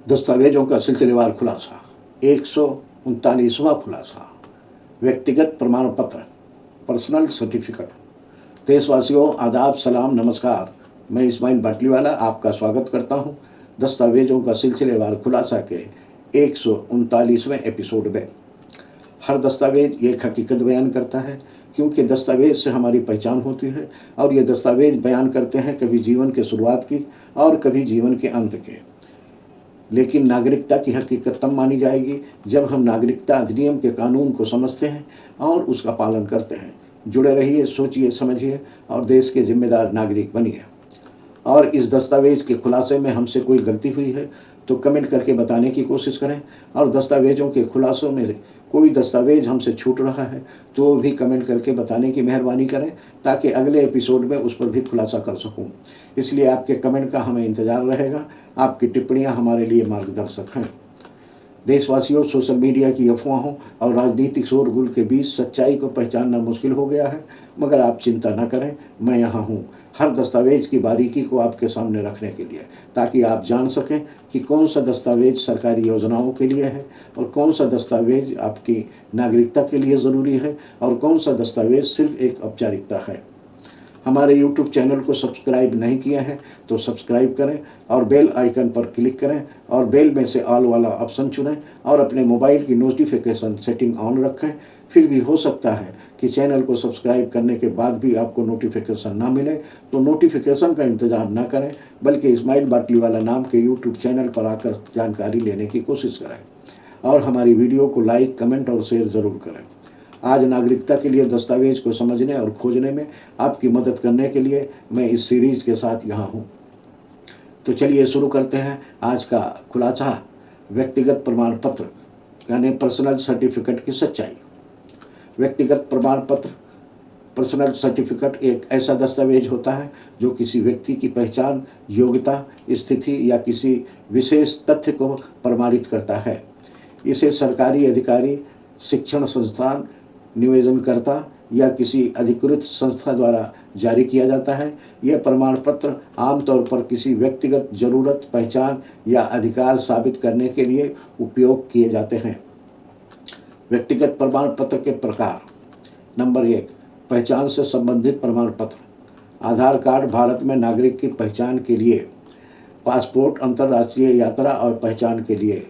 दस्तावेजों का सिलसिलेवार खुलासा 139वां खुलासा व्यक्तिगत प्रमाण पत्र पर्सनल सर्टिफिकेट। देशवासियों आदाब, सलाम, नमस्कार। मैं इस्माइल बाटलीवाला आपका स्वागत करता हूं दस्तावेजों का सिलसिलेवार खुलासा के 139वें एपिसोड में। हर दस्तावेज एक हकीकत बयान करता है, क्योंकि दस्तावेज से हमारी पहचान होती है और ये दस्तावेज बयान करते हैं कभी जीवन के शुरुआत की और कभी जीवन के अंत के। लेकिन नागरिकता की हकीकत तब मानी जाएगी जब हम नागरिकता अधिनियम के कानून को समझते हैं और उसका पालन करते हैं। जुड़े रहिए, सोचिए, समझिए और देश के जिम्मेदार नागरिक बनिए। और इस दस्तावेज के खुलासे में हमसे कोई गलती हुई है तो कमेंट करके बताने की कोशिश करें, और दस्तावेजों के खुलासों में कोई दस्तावेज हमसे छूट रहा है तो भी कमेंट करके बताने की मेहरबानी करें, ताकि अगले एपिसोड में उस पर भी खुलासा कर सकूं। इसलिए आपके कमेंट का हमें इंतज़ार रहेगा। आपकी टिप्पणियां हमारे लिए मार्गदर्शक हैं। देशवासियों, सोशल मीडिया की अफवाहों और राजनीतिक शोरगुल के बीच सच्चाई को पहचानना मुश्किल हो गया है, मगर आप चिंता न करें, मैं यहाँ हूँ हर दस्तावेज की बारीकी को आपके सामने रखने के लिए, ताकि आप जान सकें कि कौन सा दस्तावेज सरकारी योजनाओं के लिए है और कौन सा दस्तावेज आपकी नागरिकता के लिए ज़रूरी है और कौन सा दस्तावेज सिर्फ एक औपचारिकता है। हमारे YouTube चैनल को सब्सक्राइब नहीं किया है तो सब्सक्राइब करें और बेल आइकन पर क्लिक करें और बेल में से ऑल वाला ऑप्शन चुनें और अपने मोबाइल की नोटिफिकेशन सेटिंग ऑन रखें। फिर भी हो सकता है कि चैनल को सब्सक्राइब करने के बाद भी आपको नोटिफिकेशन ना मिले, तो नोटिफिकेशन का इंतज़ार ना करें, बल्कि इस्माइल बाटलीवाला नाम के YouTube चैनल पर आकर जानकारी लेने की कोशिश करें और हमारी वीडियो को लाइक, कमेंट और शेयर ज़रूर करें। आज नागरिकता के लिए दस्तावेज को समझने और खोजने में आपकी मदद करने के लिए मैं इस सीरीज के साथ यहाँ हूँ। तो चलिए शुरू करते हैं आज का खुलासा, व्यक्तिगत प्रमाण पत्र यानी पर्सनल सर्टिफिकेट की सच्चाई। व्यक्तिगत प्रमाण पत्र पर्सनल सर्टिफिकेट एक ऐसा दस्तावेज होता है जो किसी व्यक्ति की पहचान, योग्यता, स्थिति या किसी विशेष तथ्य को प्रमाणित करता है। इसे सरकारी अधिकारी, शिक्षण संस्थान, निवेदनकर्ता या किसी अधिकृत संस्था द्वारा जारी किया जाता है। यह प्रमाण पत्र आमतौर पर किसी व्यक्तिगत जरूरत, पहचान या अधिकार साबित करने के लिए उपयोग किए जाते हैं। व्यक्तिगत प्रमाण पत्र के प्रकार। नंबर 1, पहचान से संबंधित प्रमाण पत्र। आधार कार्ड भारत में नागरिक की पहचान के लिए। पासपोर्ट अंतर्राष्ट्रीय यात्रा और पहचान के लिए।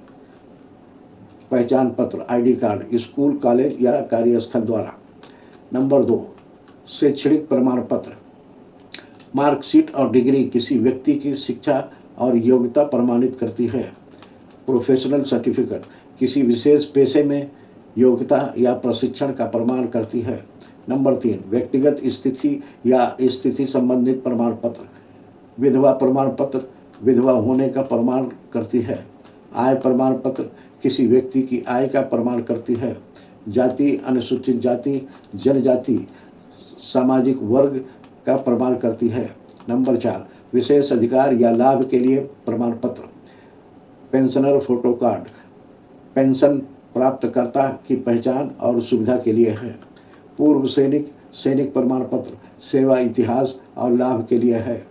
पहचान पत्र आईडी कार्ड स्कूल, कॉलेज या कार्यस्थल द्वारा। नंबर 2, शैक्षणिक प्रमाण पत्र। मार्कशीट और डिग्री किसी व्यक्ति की शिक्षा और योग्यता प्रमाणित करती है। प्रोफेशनल सर्टिफिकेट किसी विशेष पेशे में योग्यता या प्रशिक्षण का प्रमाण करती है। नंबर 3, व्यक्तिगत स्थिति या स्थिति संबंधित प्रमाण पत्र। विधवा प्रमाण पत्र विधवा होने का प्रमाण करती है। आय प्रमाण पत्र किसी व्यक्ति की आय का प्रमाण करती है। जाति, अनुसूचित जाति, जनजाति, सामाजिक वर्ग का प्रमाण करती है। नंबर 4, विशेष अधिकार या लाभ के लिए प्रमाण पत्र। पेंशनर फोटो कार्ड पेंशन प्राप्तकर्ता की पहचान और सुविधा के लिए है। पूर्व सैनिक प्रमाण पत्र सेवा इतिहास और लाभ के लिए है।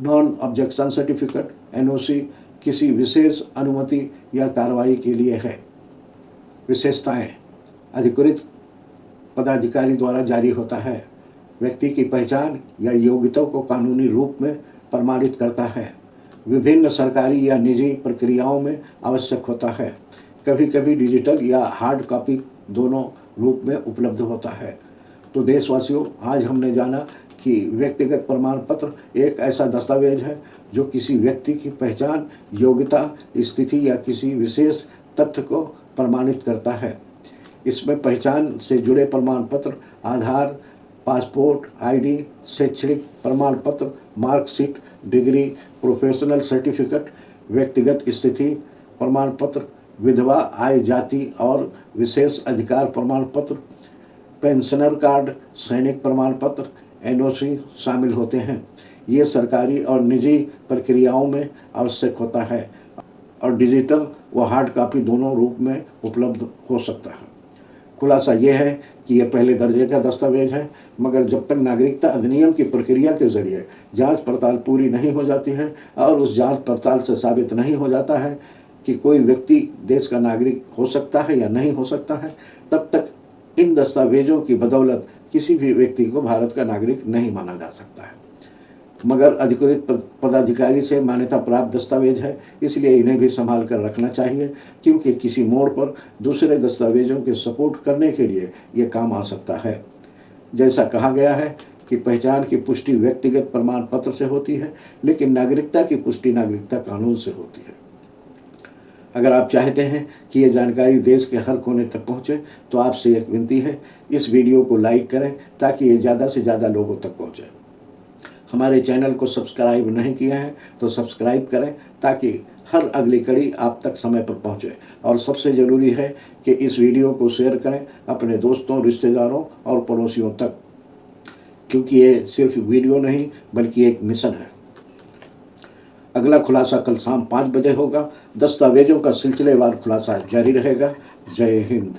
नॉन ऑब्जेक्शन सर्टिफिकेट NOC किसी विशेष अनुमति या कार्रवाई के लिए है। विशेषताएं, अधिकृत पदाधिकारी द्वारा जारी होता है। व्यक्ति की पहचान या योग्यता को कानूनी रूप में प्रमाणित करता है। विभिन्न सरकारी या निजी प्रक्रियाओं में आवश्यक होता है। कभी कभी डिजिटल या हार्ड कॉपी दोनों रूप में उपलब्ध होता है। तो देशवासियों, आज हमने जाना कि व्यक्तिगत प्रमाण पत्र एक ऐसा दस्तावेज है जो किसी व्यक्ति की पहचान, योग्यता, स्थिति या किसी विशेष तथ्य को प्रमाणित करता है। इसमें पहचान से जुड़े प्रमाण पत्र आधार, पासपोर्ट, ID, शैक्षणिक प्रमाण पत्र, मार्कशीट, डिग्री, प्रोफेशनल सर्टिफिकेट, व्यक्तिगत स्थिति प्रमाण पत्र, विधवा, आय, जाति और विशेष अधिकार प्रमाण पत्र, पेंशनर कार्ड, सैनिक प्रमाण पत्र, NOC शामिल होते हैं। ये सरकारी और निजी प्रक्रियाओं में आवश्यक होता है और डिजिटल व हार्ड कॉपी दोनों रूप में उपलब्ध हो सकता है। खुलासा यह है कि यह पहले दर्जे का दस्तावेज है, मगर जब तक नागरिकता अधिनियम की प्रक्रिया के जरिए जांच पड़ताल पूरी नहीं हो जाती है और उस जांच पड़ताल से साबित नहीं हो जाता है कि कोई व्यक्ति देश का नागरिक हो सकता है या नहीं हो सकता है, तब तक इन दस्तावेजों की बदौलत किसी भी व्यक्ति को भारत का नागरिक नहीं माना जा सकता है। मगर अधिकृत पदाधिकारी से मान्यता प्राप्त दस्तावेज है, इसलिए इन्हें भी संभाल कर रखना चाहिए, क्योंकि किसी मोड़ पर दूसरे दस्तावेजों के सपोर्ट करने के लिए ये काम आ सकता है। जैसा कहा गया है कि पहचान की पुष्टि व्यक्तिगत प्रमाण पत्र से होती है, लेकिन नागरिकता की पुष्टि नागरिकता कानून से होती है। अगर आप चाहते हैं कि ये जानकारी देश के हर कोने तक पहुँचे, तो आपसे एक विनती है, इस वीडियो को लाइक करें ताकि ये ज़्यादा से ज़्यादा लोगों तक पहुँचे। हमारे चैनल को सब्सक्राइब नहीं किया है तो सब्सक्राइब करें ताकि हर अगली कड़ी आप तक समय पर पहुंचे। और सबसे ज़रूरी है कि इस वीडियो को शेयर करें अपने दोस्तों, रिश्तेदारों और पड़ोसियों तक, क्योंकि ये सिर्फ वीडियो नहीं बल्कि एक मिशन है। अगला खुलासा कल शाम 5 बजे होगा। दस्तावेजों का सिलसिलेवार खुलासा जारी रहेगा। जय हिंद।